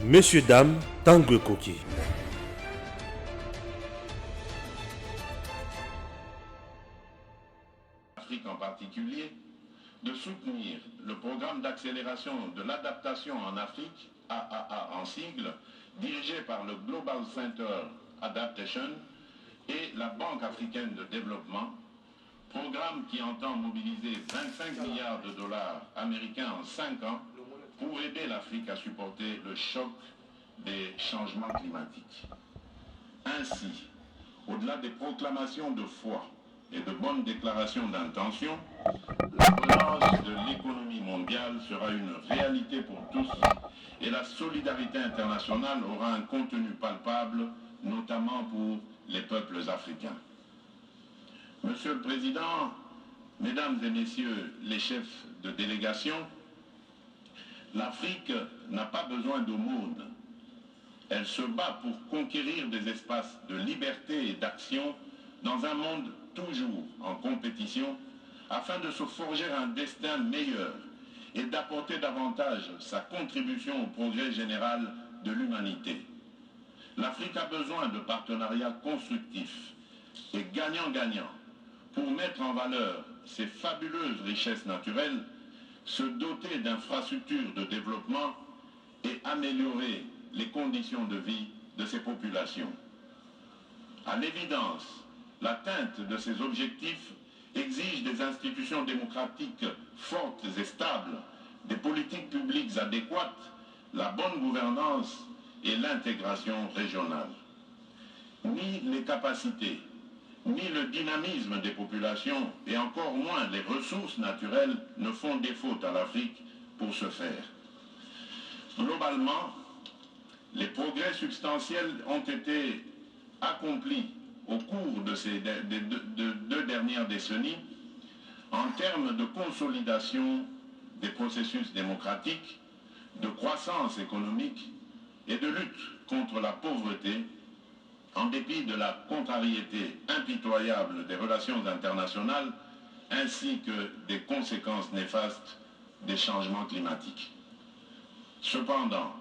Messieurs, dames, Tanguy Koki. Afrique en particulier, de soutenir le programme d'accélération de l'adaptation en Afrique, AAA en sigle, dirigé par le Global Center Adaptation et la Banque africaine de développement, programme qui entend mobiliser 25 milliards de dollars américains en 5 ans pour aider l'Afrique à supporter le choc des changements climatiques. Ainsi, au-delà des proclamations de foi et de bonnes déclarations d'intention, la relance de l'économie mondiale sera une réalité pour tous et la solidarité internationale aura un contenu palpable, notamment pour les peuples africains. Monsieur le Président, Mesdames et Messieurs les chefs de délégation, l'Afrique n'a pas besoin d'aumône. Elle se bat pour conquérir des espaces de liberté et d'action dans un monde toujours en compétition afin de se forger un destin meilleur et d'apporter davantage sa contribution au progrès général de l'humanité. L'Afrique a besoin de partenariats constructifs et gagnant-gagnant pour mettre en valeur ses fabuleuses richesses naturelles, se doter d'infrastructures de développement et améliorer les conditions de vie de ses populations. À l'évidence, l'atteinte de ces objectifs exige des institutions démocratiques fortes et stables, des politiques publiques adéquates, la bonne gouvernance et l'intégration régionale. Ni les capacités, ni le dynamisme des populations, et encore moins les ressources naturelles, ne font défaut à l'Afrique pour ce faire. Globalement, les progrès substantiels ont été accomplis au cours de ces deux dernières décennies en termes de consolidation des processus démocratiques, de croissance économique et de lutte contre la pauvreté, en dépit de la contrariété impitoyable des relations internationales ainsi que des conséquences néfastes des changements climatiques. Cependant,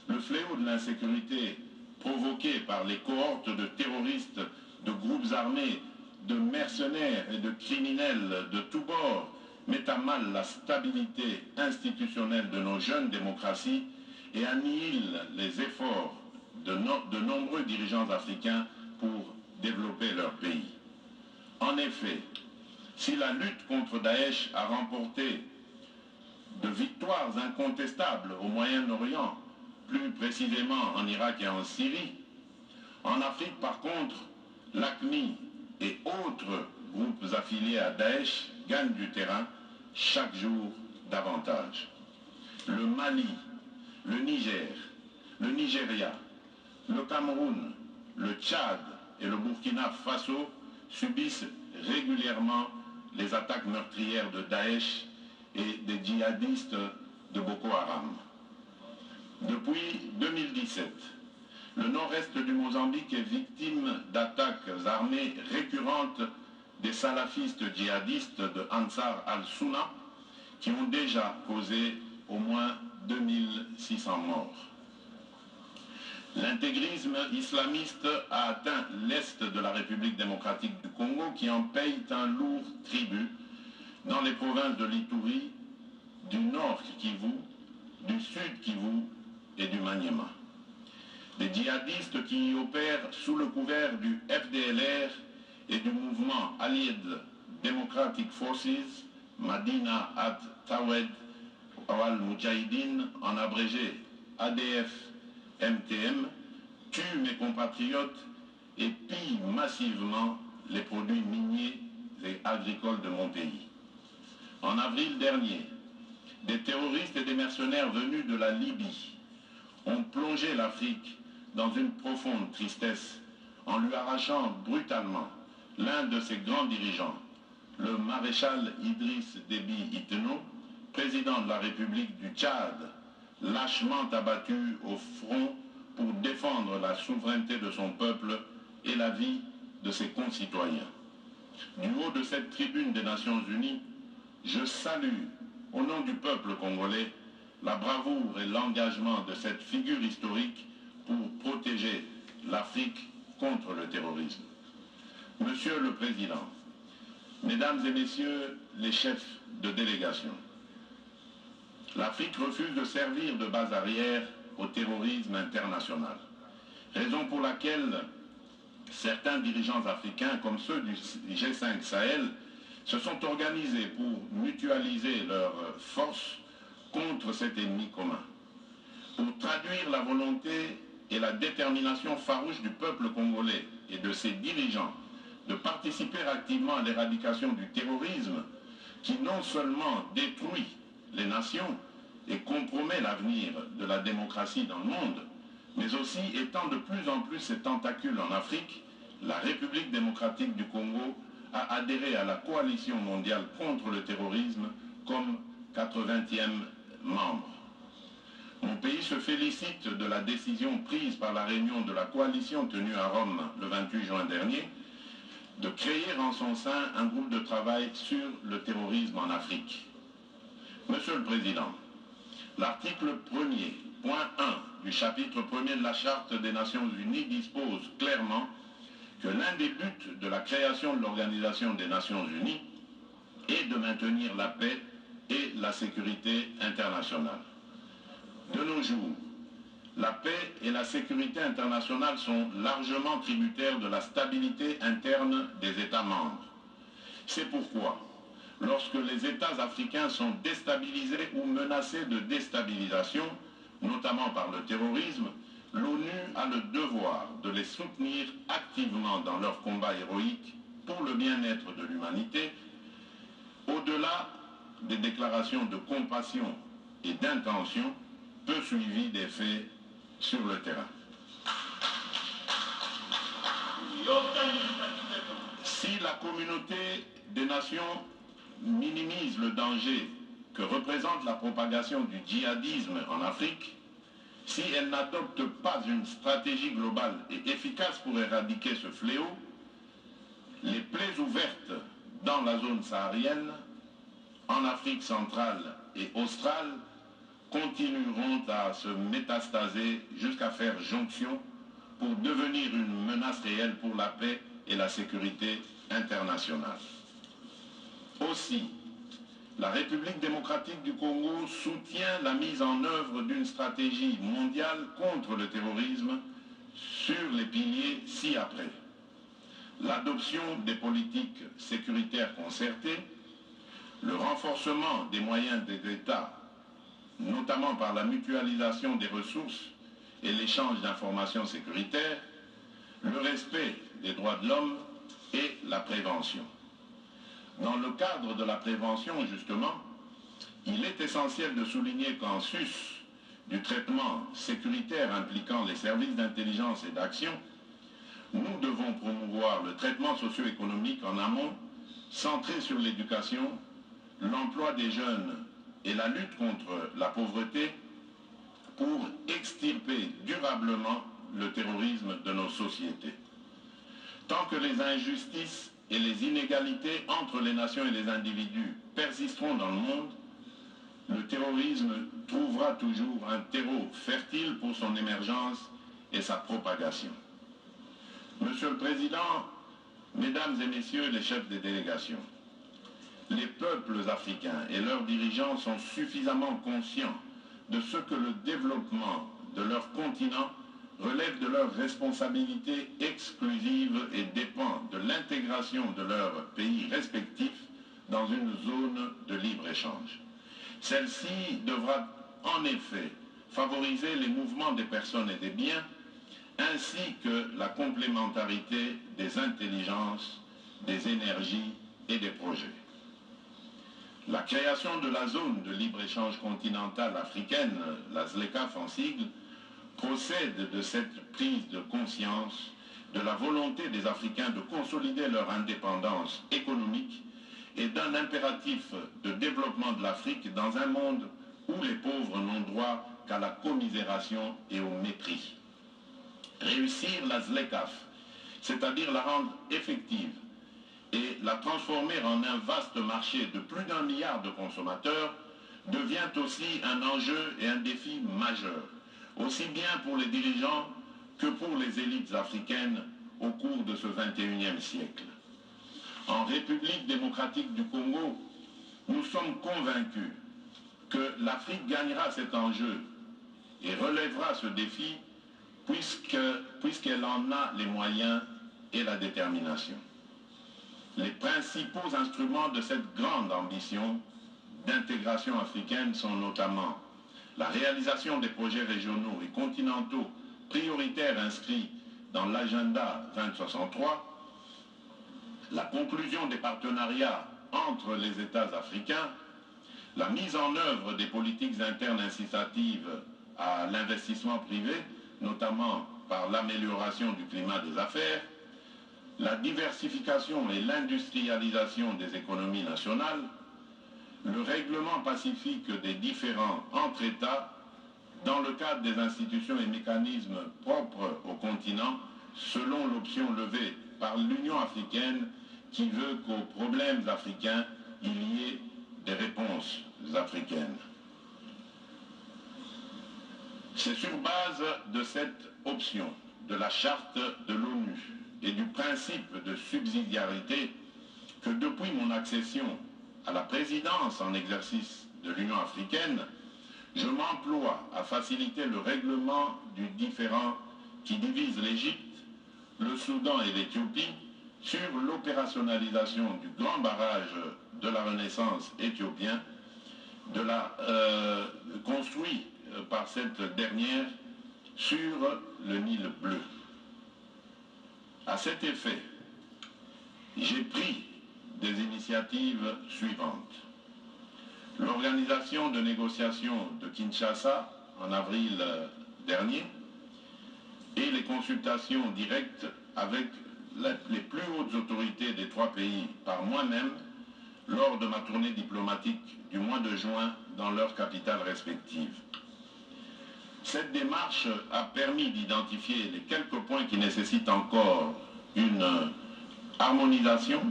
le fléau de l'insécurité provoqué par les cohortes de terroristes, de groupes armés, de mercenaires et de criminels de tous bords met à mal la stabilité institutionnelle de nos jeunes démocraties et annihile les efforts de nombreux dirigeants africains pour développer leur pays. En effet, si la lutte contre Daesh a remporté de victoires incontestables au Moyen-Orient, plus précisément en Irak et en Syrie, en Afrique par contre, l'AQMI et autres groupes affiliés à Daesh gagnent du terrain chaque jour davantage. Le Mali, le Niger, le Nigeria, le Cameroun, le Tchad et le Burkina Faso subissent régulièrement les attaques meurtrières de Daesh et des djihadistes de Boko Haram. Depuis 2017, le nord-est du Mozambique est victime d'attaques armées récurrentes des salafistes djihadistes de Ansar al-Sunna qui ont déjà causé au moins 2600 morts. L'intégrisme islamiste a atteint l'est de la République démocratique du Congo qui en paye un lourd tribut dans les provinces de l'Ituri, du nord Kivu, du sud Kivu et du Maniema. Des djihadistes qui opèrent sous le couvert du FDLR et du mouvement Allied Democratic Forces, Madina at Tawed al-Mujahideen, en abrégé ADF-MTM, tuent mes compatriotes et pillent massivement les produits miniers et agricoles de mon pays. En avril dernier, des terroristes et des mercenaires venus de la Libye ont plongé l'Afrique dans une profonde tristesse en lui arrachant brutalement l'un de ses grands dirigeants, le maréchal Idriss Déby Itno, président de la République du Tchad, lâchement abattu au front pour défendre la souveraineté de son peuple et la vie de ses concitoyens. Du haut de cette tribune des Nations Unies, je salue, au nom du peuple congolais, la bravoure et l'engagement de cette figure historique pour protéger l'Afrique contre le terrorisme. Monsieur le Président, Mesdames et Messieurs les chefs de délégation, l'Afrique refuse de servir de base arrière au terrorisme international, raison pour laquelle certains dirigeants africains, comme ceux du G5 Sahel, se sont organisés pour mutualiser leurs forces contre cet ennemi commun, pour traduire la volonté et la détermination farouche du peuple congolais et de ses dirigeants de participer activement à l'éradication du terrorisme qui non seulement détruit les nations et compromet l'avenir de la démocratie dans le monde, mais aussi étend de plus en plus ses tentacules en Afrique. La République démocratique du Congo a adhéré à la coalition mondiale contre le terrorisme comme 80e membre. Mon pays se félicite de la décision prise par la réunion de la coalition tenue à Rome le 28 juin dernier de créer en son sein un groupe de travail sur le terrorisme en Afrique. Monsieur le Président, l'article 1er, point 1 du chapitre 1er de la Charte des Nations Unies dispose clairement que l'un des buts de la création de l'Organisation des Nations Unies est de maintenir la paix et la sécurité internationale. De nos jours, la paix et la sécurité internationale sont largement tributaires de la stabilité interne des États membres. C'est pourquoi, lorsque les États africains sont déstabilisés ou menacés de déstabilisation, notamment par le terrorisme, l'ONU a le devoir de les soutenir activement dans leur combat héroïque pour le bien-être de l'humanité, au-delà des déclarations de compassion et d'intention, peu suivies des faits sur le terrain. Si la communauté des nations minimise le danger que représente la propagation du djihadisme en Afrique, si elle n'adopte pas une stratégie globale et efficace pour éradiquer ce fléau, les plaies ouvertes dans la zone saharienne, en Afrique centrale et australe, continueront à se métastaser jusqu'à faire jonction pour devenir une menace réelle pour la paix et la sécurité internationale. Aussi, la République démocratique du Congo soutient la mise en œuvre d'une stratégie mondiale contre le terrorisme sur les piliers ci-après. L'adoption des politiques sécuritaires concertées, le renforcement des moyens des États, notamment par la mutualisation des ressources et l'échange d'informations sécuritaires, le respect des droits de l'homme et la prévention. Dans le cadre de la prévention, justement, il est essentiel de souligner qu'en sus du traitement sécuritaire impliquant les services d'intelligence et d'action, nous devons promouvoir le traitement socio-économique en amont, centré sur l'éducation, l'emploi des jeunes et la lutte contre la pauvreté pour extirper durablement le terrorisme de nos sociétés. Tant que les injustices et les inégalités entre les nations et les individus persisteront dans le monde, le terrorisme trouvera toujours un terreau fertile pour son émergence et sa propagation. Monsieur le Président, Mesdames et Messieurs les chefs des délégations, les peuples africains et leurs dirigeants sont suffisamment conscients de ce que le développement de leur continent relève de leur responsabilité exclusive et dépend de l'intégration de leurs pays respectifs dans une zone de libre-échange. Celle-ci devra en effet favoriser les mouvements des personnes et des biens, ainsi que la complémentarité des intelligences, des énergies et des projets. La création de la zone de libre-échange continentale africaine, la ZLECAf en sigle, procède de cette prise de conscience de la volonté des Africains de consolider leur indépendance économique et d'un impératif de développement de l'Afrique dans un monde où les pauvres n'ont droit qu'à la commisération et au mépris. Réussir la ZLECAf, c'est-à-dire la rendre effective et la transformer en un vaste marché de plus d'1 milliard de consommateurs, devient aussi un enjeu et un défi majeur, aussi bien pour les dirigeants que pour les élites africaines au cours de ce 21e siècle. En République démocratique du Congo, nous sommes convaincus que l'Afrique gagnera cet enjeu et relèvera ce défi puisqu'elle en a les moyens et la détermination. Les principaux instruments de cette grande ambition d'intégration africaine sont notamment la réalisation des projets régionaux et continentaux prioritaires inscrits dans l'agenda 2063, la conclusion des partenariats entre les États africains, la mise en œuvre des politiques internes incitatives à l'investissement privé, notamment par l'amélioration du climat des affaires, la diversification et l'industrialisation des économies nationales, le règlement pacifique des différends entre États dans le cadre des institutions et mécanismes propres au continent, selon l'option levée par l'Union africaine qui veut qu'aux problèmes africains, il y ait des réponses africaines. C'est sur base de cette option de la charte de l'ONU et du principe de subsidiarité que depuis mon accession à la présidence en exercice de l'Union africaine, je m'emploie à faciliter le règlement du différend qui divise l'Égypte, le Soudan et l'Éthiopie sur l'opérationnalisation du grand barrage de la Renaissance éthiopien, construit par cette dernière sur le Nil bleu. À cet effet, j'ai pris des initiatives suivantes. L'organisation de négociations de Kinshasa en avril dernier et les consultations directes avec les plus hautes autorités des trois pays par moi-même lors de ma tournée diplomatique du mois de juin dans leurs capitales respectives. Cette démarche a permis d'identifier les quelques points qui nécessitent encore une harmonisation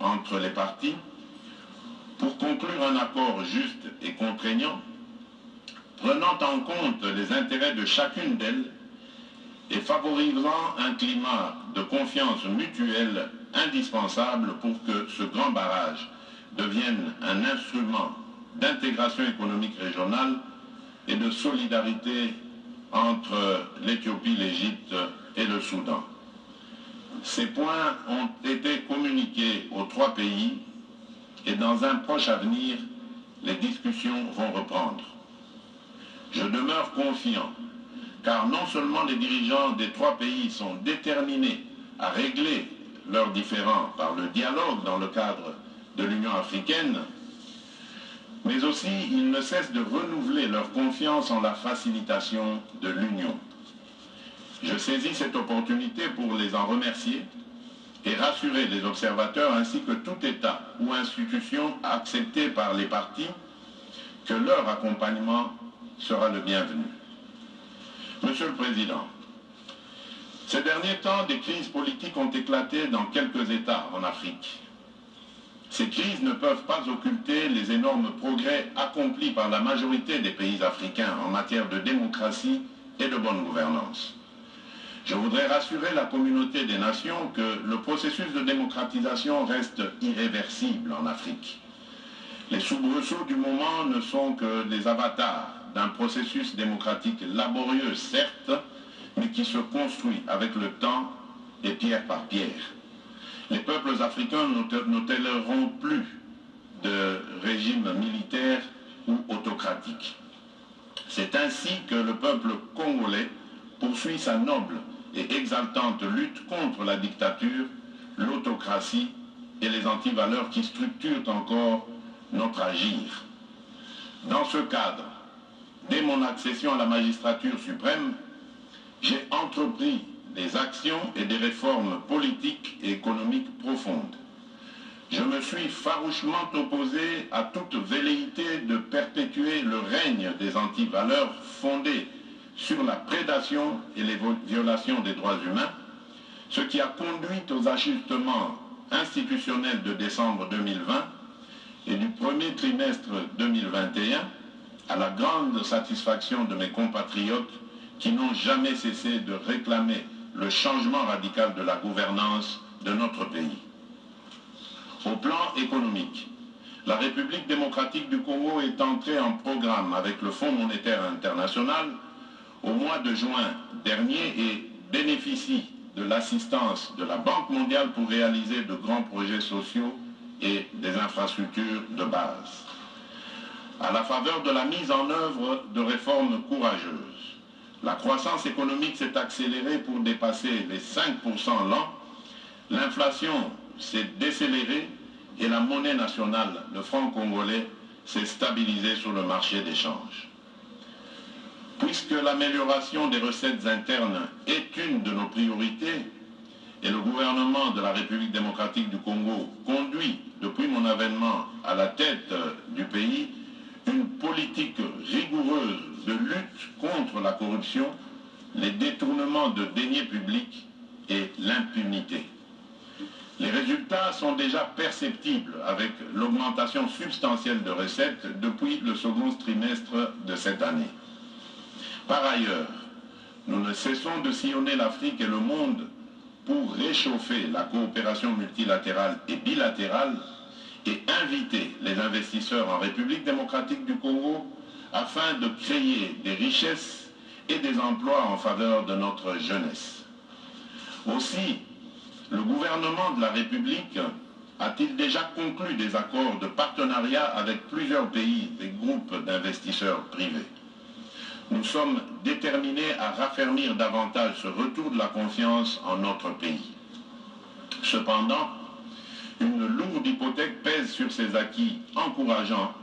entre les parties pour conclure un accord juste et contraignant, prenant en compte les intérêts de chacune d'elles et favorisant un climat de confiance mutuelle indispensable pour que ce grand barrage devienne un instrument d'intégration économique régionale et de solidarité entre l'Éthiopie, l'Égypte et le Soudan. Ces points ont été communiqués aux trois pays et dans un proche avenir, les discussions vont reprendre. Je demeure confiant, car non seulement les dirigeants des trois pays sont déterminés à régler leurs différends par le dialogue dans le cadre de l'Union africaine, mais aussi ils ne cessent de renouveler leur confiance en la facilitation de l'Union. Je saisis cette opportunité pour les en remercier et rassurer les observateurs ainsi que tout État ou institution accepté par les partis que leur accompagnement sera le bienvenu. Monsieur le Président, ces derniers temps, des crises politiques ont éclaté dans quelques États en Afrique. Ces crises ne peuvent pas occulter les énormes progrès accomplis par la majorité des pays africains en matière de démocratie et de bonne gouvernance. Je voudrais rassurer la communauté des nations que le processus de démocratisation reste irréversible en Afrique. Les soubresauts du moment ne sont que les avatars d'un processus démocratique laborieux, certes, mais qui se construit avec le temps et pierre par pierre. Les peuples africains ne toléreront plus de régime militaire ou autocratique. C'est ainsi que le peuple congolais poursuit sa noble et exaltante lutte contre la dictature, l'autocratie et les antivaleurs qui structurent encore notre agir. Dans ce cadre, dès mon accession à la magistrature suprême, j'ai entrepris des actions et des réformes politiques et économiques profondes. Je me suis farouchement opposé à toute velléité de perpétuer le règne des antivaleurs fondées sur la prédation et les violations des droits humains, ce qui a conduit aux ajustements institutionnels de décembre 2020 et du premier trimestre 2021 à la grande satisfaction de mes compatriotes qui n'ont jamais cessé de réclamer le changement radical de la gouvernance de notre pays. Au plan économique, la République démocratique du Congo est entrée en programme avec le Fonds monétaire international au mois de juin dernier et bénéficie de l'assistance de la Banque mondiale pour réaliser de grands projets sociaux et des infrastructures de base. À la faveur de la mise en œuvre de réformes courageuses, la croissance économique s'est accélérée pour dépasser les 5% l'an, l'inflation s'est décélérée et la monnaie nationale, le franc congolais, s'est stabilisée sur le marché d'échange. Puisque l'amélioration des recettes internes est une de nos priorités, et le gouvernement de la République démocratique du Congo conduit, depuis mon avènement à la tête du pays, une politique rigoureuse de lutte contre la corruption, les détournements de deniers publics et l'impunité. Les résultats sont déjà perceptibles avec l'augmentation substantielle de recettes depuis le second trimestre de cette année. Par ailleurs, nous ne cessons de sillonner l'Afrique et le monde pour réchauffer la coopération multilatérale et bilatérale et inviter les investisseurs en République démocratique du Congo afin de créer des richesses et des emplois en faveur de notre jeunesse. Aussi, le gouvernement de la République a-t-il déjà conclu des accords de partenariat avec plusieurs pays et groupes d'investisseurs privés. Nous sommes déterminés à raffermir davantage ce retour de la confiance en notre pays. Cependant, une lourde hypothèque pèse sur ces acquis encourageants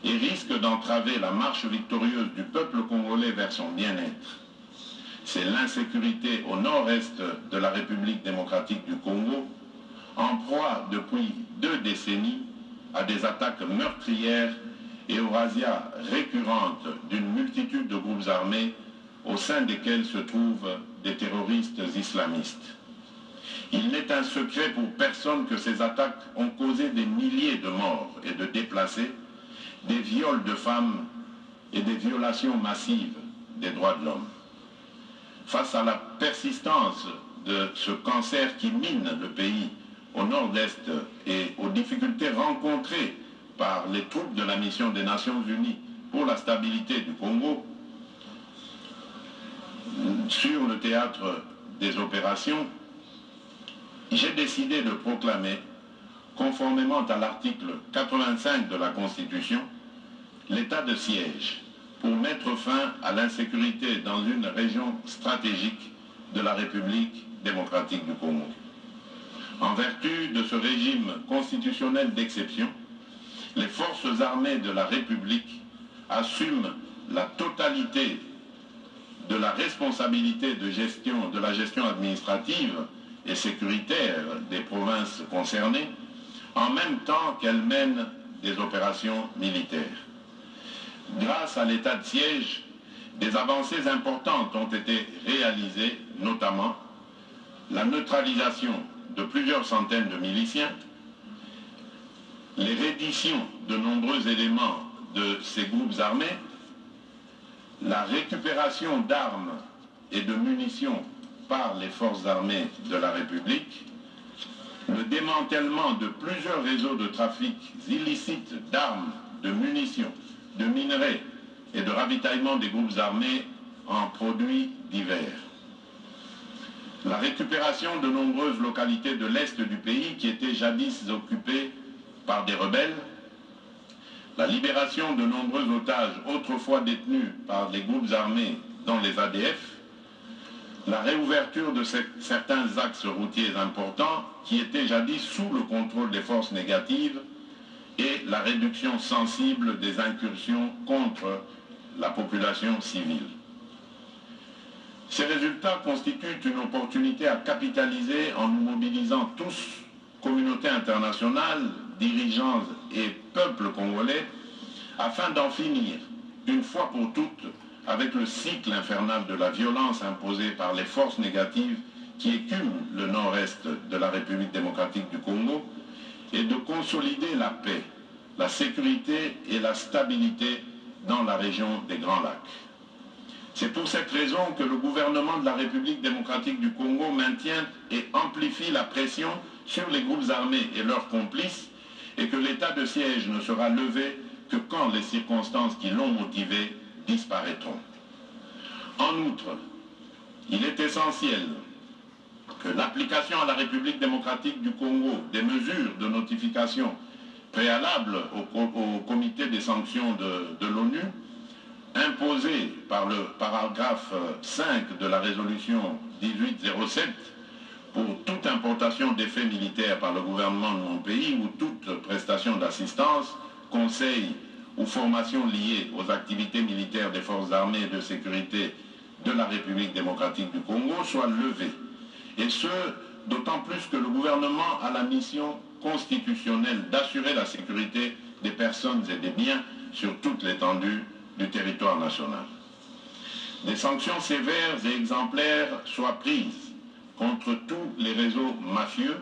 et risque d'entraver la marche victorieuse du peuple congolais vers son bien-être. C'est l'insécurité au nord-est de la République démocratique du Congo, en proie depuis 2 décennies à des attaques meurtrières et aux razzias récurrentes d'une multitude de groupes armés au sein desquels se trouvent des terroristes islamistes. Il n'est un secret pour personne que ces attaques ont causé des milliers de morts et de déplacés, des viols de femmes et des violations massives des droits de l'homme. Face à la persistance de ce cancer qui mine le pays au nord-est et aux difficultés rencontrées par les troupes de la mission des Nations Unies pour la stabilité du Congo, sur le théâtre des opérations, j'ai décidé de proclamer, conformément à l'article 85 de la Constitution, l'état de siège pour mettre fin à l'insécurité dans une région stratégique de la République démocratique du Congo. En vertu de ce régime constitutionnel d'exception, les forces armées de la République assument la totalité de la responsabilité de la gestion administrative et sécuritaire des provinces concernées, en même temps qu'elles mènent des opérations militaires. Grâce à l'état de siège, des avancées importantes ont été réalisées, notamment la neutralisation de plusieurs centaines de miliciens, les redditions de nombreux éléments de ces groupes armés, la récupération d'armes et de munitions par les forces armées de la République, le démantèlement de plusieurs réseaux de trafic illicites d'armes, de munitions, de minerais et de ravitaillement des groupes armés en produits divers. La récupération de nombreuses localités de l'Est du pays qui étaient jadis occupées par des rebelles, la libération de nombreux otages autrefois détenus par les groupes armés dans les ADF, la réouverture de certains axes routiers importants qui étaient jadis sous le contrôle des forces négatives et la réduction sensible des incursions contre la population civile. Ces résultats constituent une opportunité à capitaliser en nous mobilisant tous, communauté internationale, dirigeants et peuple congolais, afin d'en finir, une fois pour toutes, avec le cycle infernal de la violence imposée par les forces négatives qui écument le nord-est de la République démocratique du Congo, et de consolider la paix, la sécurité et la stabilité dans la région des Grands Lacs. C'est pour cette raison que le gouvernement de la République démocratique du Congo maintient et amplifie la pression sur les groupes armés et leurs complices et que l'état de siège ne sera levé que quand les circonstances qui l'ont motivé disparaîtront. En outre, il est essentiel que l'application à la République démocratique du Congo des mesures de notification préalables au comité des sanctions de l'ONU, imposées par le paragraphe 5 de la résolution 1807 pour toute importation d'effets militaires par le gouvernement de mon pays ou toute prestation d'assistance, conseil ou formation liée aux activités militaires des forces armées et de sécurité de la République démocratique du Congo soit levée. Et ce, d'autant plus que le gouvernement a la mission constitutionnelle d'assurer la sécurité des personnes et des biens sur toute l'étendue du territoire national. Des sanctions sévères et exemplaires soient prises contre tous les réseaux mafieux,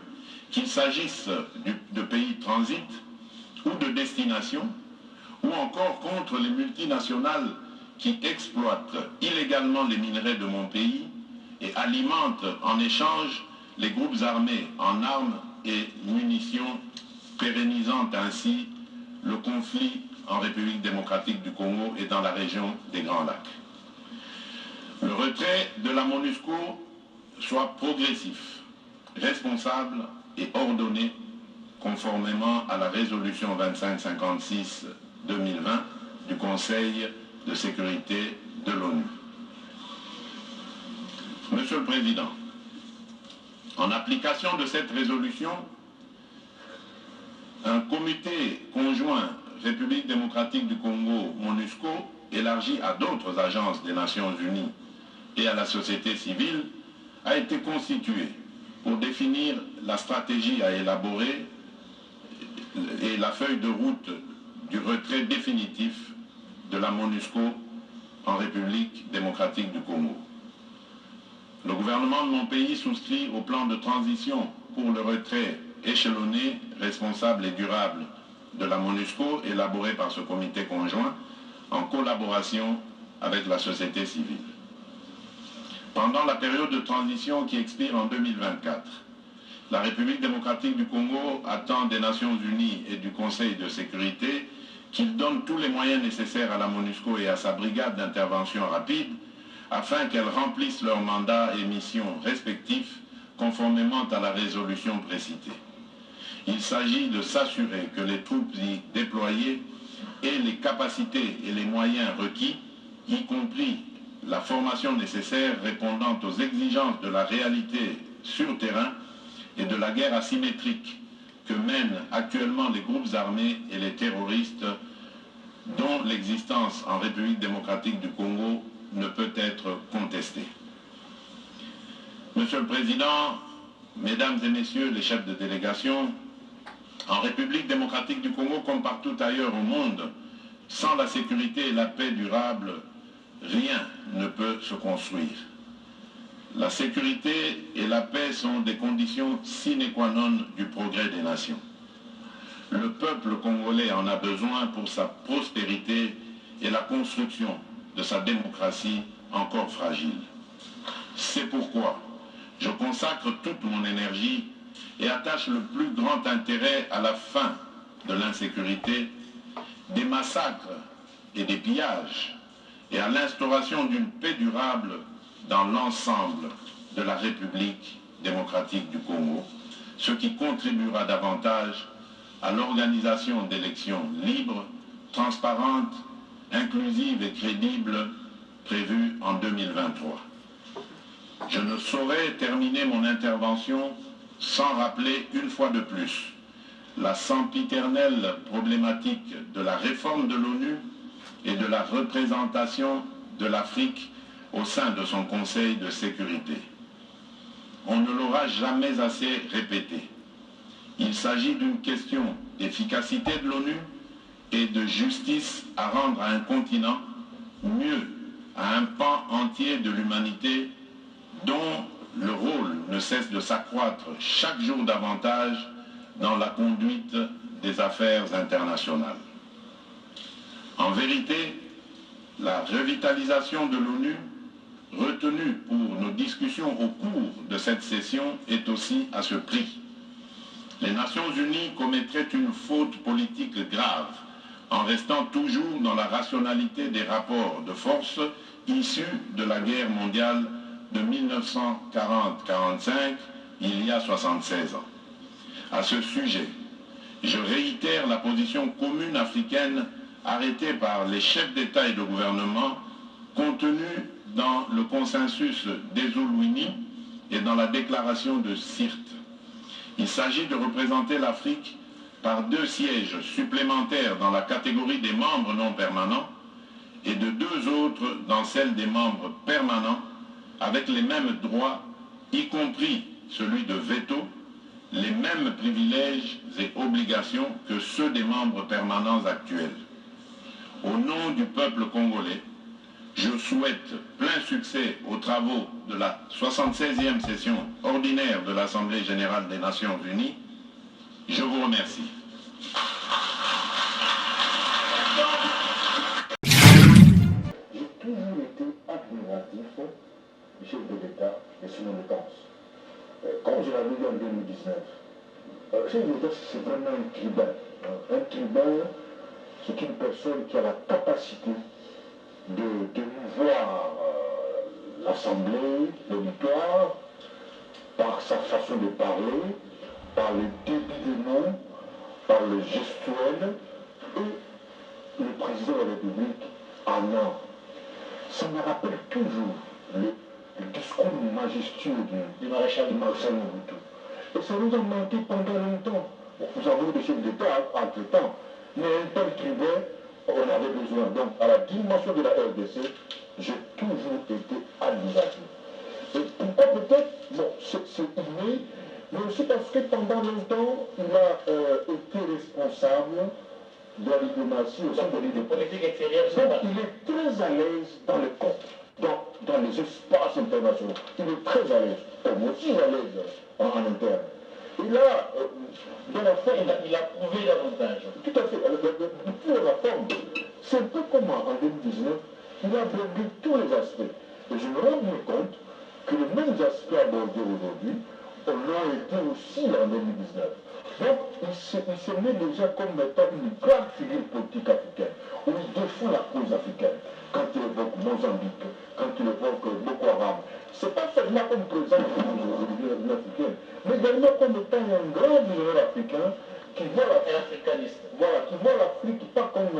qu'il s'agisse de pays de transit ou de destination, ou encore contre les multinationales qui exploitent illégalement les minerais de mon pays et alimentent en échange les groupes armés en armes et munitions, pérennisant ainsi le conflit en République démocratique du Congo et dans la région des Grands Lacs. Le retrait de la MONUSCO soit progressif, responsable et ordonné conformément à la résolution 2556-2020 du Conseil de sécurité de l'ONU. Monsieur le Président, en application de cette résolution, un comité conjoint République démocratique du Congo, MONUSCO, élargi à d'autres agences des Nations Unies et à la société civile, a été constitué pour définir la stratégie à élaborer et la feuille de route du retrait définitif de la MONUSCO en République démocratique du Congo. Le gouvernement de mon pays souscrit au plan de transition pour le retrait échelonné, responsable et durable de la MONUSCO élaboré par ce comité conjoint en collaboration avec la société civile. Pendant la période de transition qui expire en 2024, la République démocratique du Congo attend des Nations Unies et du Conseil de sécurité qu'ils donnent tous les moyens nécessaires à la MONUSCO et à sa brigade d'intervention rapide afin qu'elles remplissent leurs mandats et missions respectifs conformément à la résolution précitée. Il s'agit de s'assurer que les troupes y déployées aient les capacités et les moyens requis, y compris la formation nécessaire répondant aux exigences de la réalité sur terrain et de la guerre asymétrique que mènent actuellement les groupes armés et les terroristes dont l'existence en République démocratique du Congo ne peut être contestée. Monsieur le Président, Mesdames et Messieurs les chefs de délégation, en République démocratique du Congo comme partout ailleurs au monde, sans la sécurité et la paix durable, rien ne peut se construire. La sécurité et la paix sont des conditions sine qua non du progrès des nations. Le peuple congolais en a besoin pour sa prospérité et la construction de sa démocratie encore fragile. C'est pourquoi je consacre toute mon énergie et attache le plus grand intérêt à la fin de l'insécurité, des massacres et des pillages, et à l'instauration d'une paix durable dans l'ensemble de la République démocratique du Congo, ce qui contribuera davantage à l'organisation d'élections libres, transparentes, inclusives et crédibles prévues en 2023. Je ne saurais terminer mon intervention sans rappeler une fois de plus la sempiternelle problématique de la réforme de l'ONU et de la représentation de l'Afrique au sein de son Conseil de sécurité. On ne l'aura jamais assez répété. Il s'agit d'une question d'efficacité de l'ONU et de justice à rendre à un continent, mieux à un pan entier de l'humanité dont le rôle ne cesse de s'accroître chaque jour davantage dans la conduite des affaires internationales. En vérité, La revitalisation de l'ONU, retenue pour nos discussions au cours de cette session, est aussi à ce prix. Les Nations Unies commettraient une faute politique grave en restant toujours dans la rationalité des rapports de force issus de la guerre mondiale de 1940-45, il y a 76 ans. À ce sujet, je réitère la position commune africaine arrêtée par les chefs d'État et de gouvernement contenue dans le consensus d'Ezulwini et dans la déclaration de Sirte. Il s'agit de représenter l'Afrique par 2 sièges supplémentaires dans la catégorie des membres non permanents et de 2 autres dans celle des membres permanents avec les mêmes droits, y compris celui de veto, les mêmes privilèges et obligations que ceux des membres permanents actuels. Au nom du peuple congolais, je souhaite plein succès aux travaux de la 76e session ordinaire de l'Assemblée générale des Nations Unies. Je vous remercie. J'ai toujours été admiratif du chef de l'État et son élégance. Quand je l'avais vu en 2019, le chef de l'État, c'est vraiment un tribun. Un tribun, c'est une personne qui a la capacité de voir l'Assemblée, l'auditoire, par sa façon de parler, par le débit de mots, par le gestuel, et le président de la République en a. Ça me rappelle toujours le discours majestueux du maréchal Mobutu. Et ça nous a manqué pendant longtemps. Bon, nous avons eu des chefs d'État entre-temps, mais un tel tribun, on avait besoin. Donc, à la dimension de la RDC, j'ai toujours été admiratif. Et pourquoi peut-être, bon, c'est inné, mais aussi parce que pendant longtemps, il a été responsable de la diplomatie au sein de l'idée politique extérieure. Donc, il est très à l'aise dans le compte, dans les espaces internationaux. Il est très à l'aise, comme aussi à l'aise en interne. Et là, dans la forme, il a prouvé davantage. Tout à fait. Pour la forme, c'est un peu comme en 2019, il a abordé tous les aspects. Et je me rends compte que les mêmes aspects abordés aujourd'hui l'ont été aussi en 2019. Donc, il se met déjà comme étant une grande figure politique africaine, où il défend la cause africaine. Quand il évoque Mozambique, quand il évoque Boko Haram, c'est pas seulement comme président de l'Union africaine, mais également comme étant un grand leader africain qui voit l'Afrique pas comme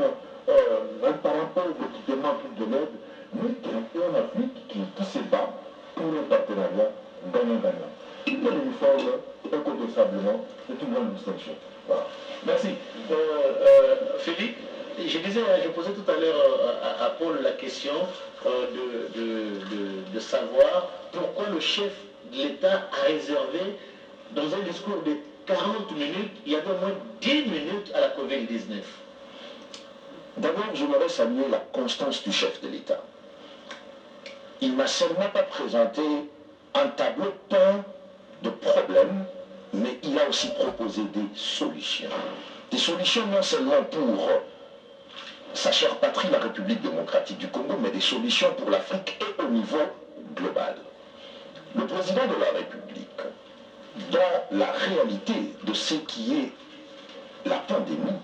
un parent pauvre qui demande de l'aide, mais qui est en Afrique qui se bat pour un partenariat gagnant-gagnant. L'uniforme, incontestablement, c'est une grande distinction. Voilà. Merci. Philippe, je posais tout à l'heure à Paul la question de savoir pourquoi le chef de l'État a réservé, dans un discours de 40 minutes, il y avait au moins 10 minutes à la Covid-19. D'abord, j'aimerais saluer la constance du chef de l'État. Il ne m'a seulement pas présenté un tableau peint de problèmes, mais il a aussi proposé des solutions. Des solutions non seulement pour sa chère patrie, la République démocratique du Congo, mais des solutions pour l'Afrique et au niveau global. Le président de la République, dans la réalité de ce qui est la pandémie,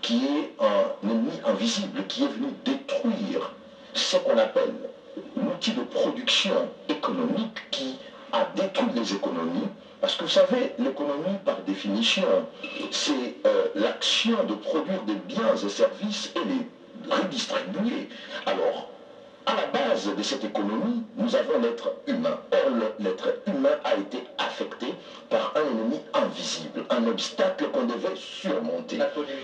qui est un ennemi invisible, qui est venu détruire ce qu'on appelle l'outil de production économique qui a détruit les économies, parce que vous savez, l'économie, par définition, c'est l'action de produire des biens et services et les redistribuer. Alors, à la base de cette économie, nous avons l'être humain. Or, l'être humain a été affecté par un ennemi invisible, un obstacle qu'on devait surmonter.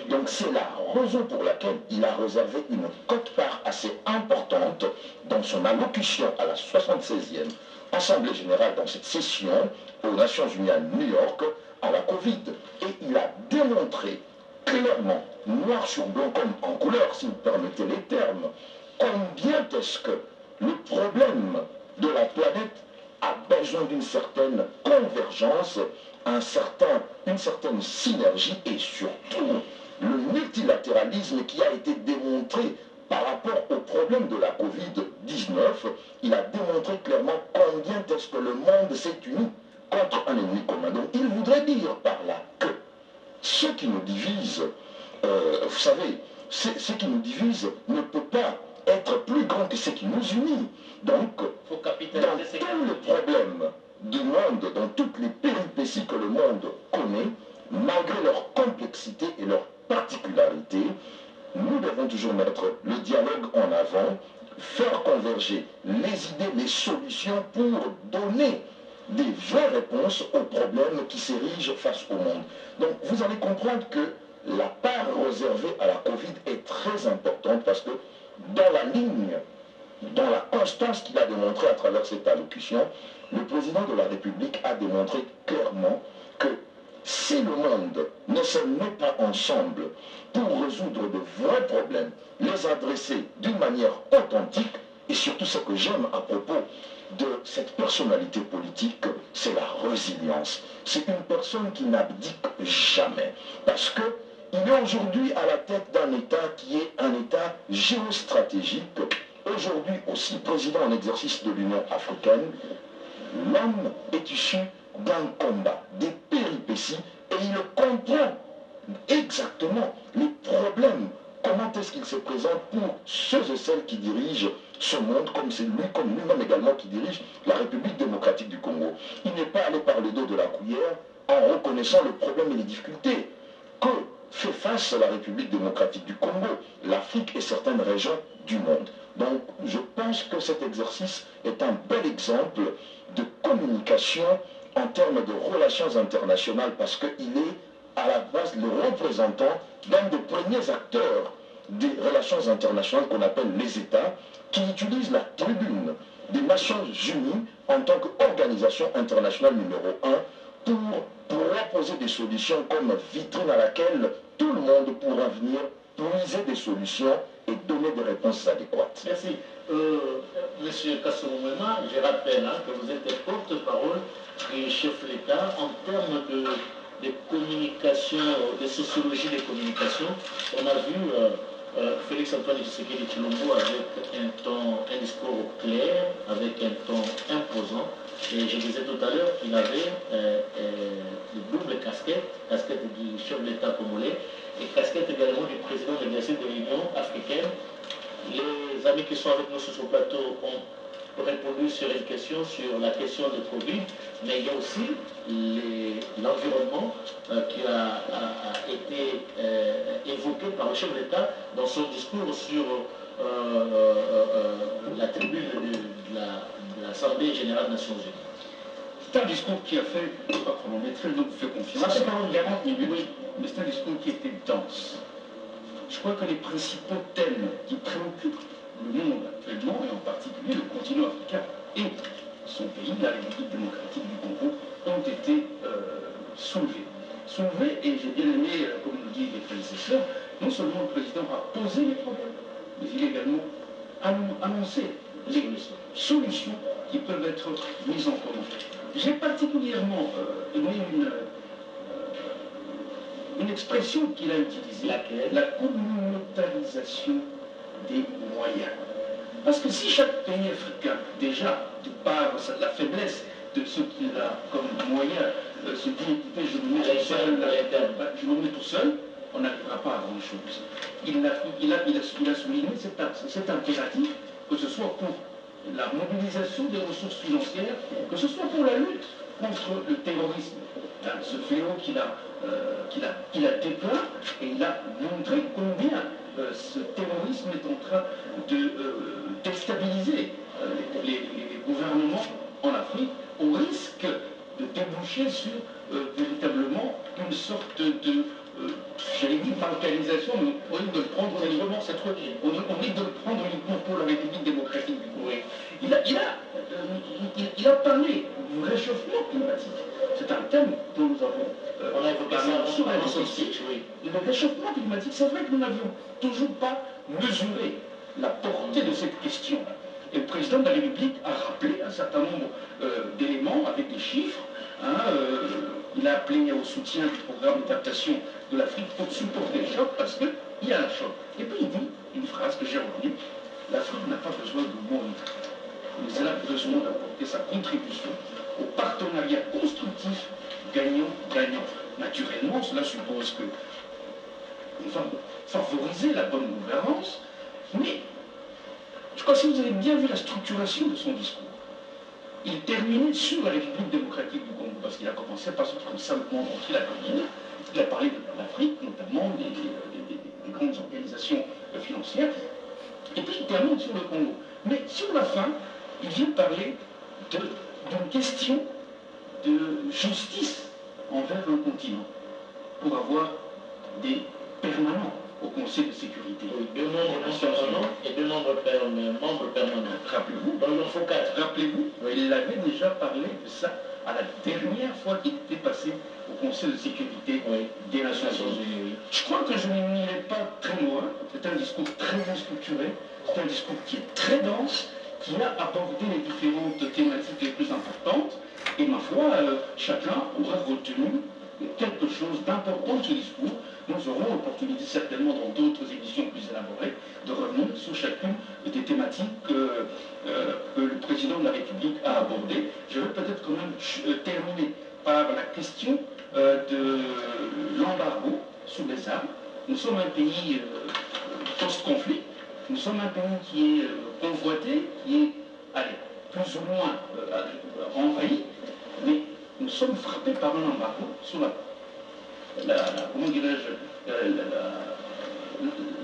Donc, c'est la raison pour laquelle il a réservé une quote-part assez importante dans son allocution à la 76e Assemblée générale, dans cette session aux Nations Unies à New York, à la Covid. Et il a démontré clairement, noir sur blanc, comme en couleur, si vous permettez les termes, combien est-ce que le problème de la planète a besoin d'une certaine convergence, une certaine synergie et surtout le multilatéralisme qui a été démontré par rapport au problème de la Covid-19, il a démontré clairement combien est-ce que le monde s'est uni contre un ennemi commun. Donc il voudrait dire par là que ce qui nous divise, vous savez, ce qui nous divise ne peut pas être plus grand que ce qui nous unit. Donc, dans tous les problèmes du monde, dans toutes les péripéties que le monde connaît, malgré leur complexité et leur particularité, nous devons toujours mettre le dialogue en avant, faire converger les idées, les solutions pour donner des vraies réponses aux problèmes qui s'érigent face au monde. Donc vous allez comprendre que la part réservée à la Covid est très importante parce que dans la ligne, dans la constance qu'il a démontrée à travers cette allocution, le président de la République a démontré clairement que si le monde ne se met pas ensemble pour résoudre de vrais problèmes, les adresser d'une manière authentique, et surtout ce que j'aime à propos de cette personnalité politique, c'est la résilience. C'est une personne qui n'abdique jamais. Parce qu'il est aujourd'hui à la tête d'un État qui est un État géostratégique, aujourd'hui aussi président en exercice de l'Union africaine. L'homme est issu d'un combat, des péripéties, et il comprend exactement les problèmes. Comment est-ce qu'il se présente pour ceux et celles qui dirigent ce monde, comme c'est lui, comme lui-même également qui dirige la République démocratique du Congo. Il n'est pas allé par le dos de la cuillère en reconnaissant les problèmes et les difficultés que fait face la République démocratique du Congo, l'Afrique et certaines régions du monde. Donc je pense que cet exercice est un bel exemple de communication en termes de relations internationales parce qu'il est à la base le représentant d'un des premiers acteurs des relations internationales qu'on appelle les États, qui utilisent la tribune des Nations Unies en tant qu'organisation internationale numéro 1 pour proposer des solutions comme vitrine à laquelle tout le monde pourra venir puiser des solutions et donner des réponses adéquates. Merci. Monsieur Kassoumouema, je rappelle que vous êtes le porte-parole du chef de l'État en termes de communication, de sociologie des communications. On a vu Félix-Antoine Tshisekedi Tshilombo avec un discours clair, avec un ton imposant. Et je disais tout à l'heure qu'il avait une double casquette du chef de l'État congolais et casquette également du président de l'exercice de l'Union africaine. Les amis qui sont avec nous sur ce plateau ont répondu sur une question, sur la question de Covid, mais il y a aussi l'environnement qui a été évoqué par le chef de l'État dans son discours sur la tribune de l'Assemblée générale des Nations Unies. C'est un discours qui a fait, je ne sais pas chronométrer, donc vous faites confiance. Ça fait quand même 40 minutes, oui. Mais c'est un discours qui était dense. Je crois que les principaux thèmes qui préoccupent le monde actuellement, et en particulier le continent africain et son pays, la République démocratique du Congo, ont été soulevés. Et j'ai bien aimé, comme nous disent les prédécesseurs, non seulement le président a posé les problèmes, mais il a également annoncé les solutions qui peuvent être mises en commun. J'ai particulièrement aimé une expression qu'il a utilisée, la communautarisation des moyens. Parce que si chaque pays africain, déjà, de par la faiblesse de ce qu'il a comme moyen, se dit, écoutez, je me mets tout seul, on n'arrivera pas à grand-chose. Il a souligné cet impératif, que ce soit pour la mobilisation des ressources financières, que ce soit pour la lutte contre le terrorisme. Ce fléau qu'il a dépeint, et il a montré combien ce terrorisme est en train de déstabiliser les gouvernements en Afrique, au risque de déboucher sur véritablement une sorte de j'allais dire balkanisation, mais on risque de le prendre uniquement, c'est trop dit, on risque de le prendre uniquement pour la République démocratique du Congo. Il a parlé du réchauffement climatique. C'est un thème dont nous avons on a évoqué ça sur la discussion. Oui. Le réchauffement climatique, c'est vrai que nous n'avions toujours pas mesuré la portée de cette question. Et le président de la République a rappelé un certain nombre d'éléments avec des chiffres. Il a appelé au soutien du programme d'adaptation de l'Afrique pour supporter le choc parce qu'il y a un choc. Et puis il dit, une phrase que j'ai retenue. L'Afrique n'a pas besoin de monde, mais elle a besoin d'apporter sa contribution au partenariat constructif gagnant-gagnant. Naturellement, cela suppose que on va favoriser la bonne gouvernance, mais je crois que si vous avez bien vu la structuration de son discours, il terminait sur la République démocratique du Congo, parce qu'il a commencé par comme simplement montrer la commune. Il a parlé de l'Afrique, notamment des grandes organisations financières, et puis il termine sur le Congo. Mais sur la fin, il vient parler d'une question de justice envers un continent, pour avoir des permanents au Conseil de sécurité. Oui, 2 membres non permanents et 2 membres permanents. Rappelez-vous, donc il en faut 4. Rappelez-vous, il avait déjà parlé de ça à la dernière fois qu'il était passé au Conseil de sécurité des Nations Unies. Oui. Je crois que je n'irai pas très loin. C'est un discours très bien structuré, c'est un discours qui est très dense, qui a abordé les différentes thématiques les plus importantes. Et ma foi, chacun aura retenu quelque chose d'important de ce discours. Nous aurons l'opportunité certainement dans d'autres éditions plus élaborées de revenir sur chacune des thématiques que le président de la République a abordées. Je vais peut-être quand même terminer par la question de l'embargo sur les armes. Nous sommes un pays post-conflit, nous sommes un pays qui est convoité, qui est, plus ou moins envahi, mais nous sommes frappés par un embargo sur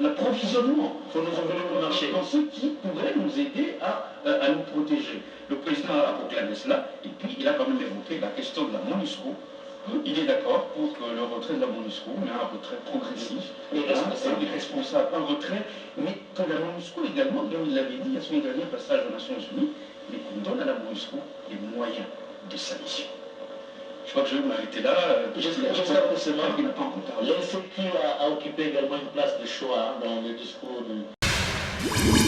l'approvisionnement pour nos environnements marchés, dans ce qui pourrait nous aider à nous protéger. Le président a proclamé cela, et puis il a quand même évoqué la question de la MONUSCO. Il est d'accord pour que le retrait de la MONUSCO, mais un retrait progressif, et responsable, un retrait, mais que la MONUSCO également, comme il l'avait dit à son dernier passage aux Nations Unies, mais qu'on donne à la MONUSCO les moyens de sa mission. Je crois que je vais m'arrêter là. J'espère que c'est marrant. L'INSEQ a occupé également une place de choix dans le discours du...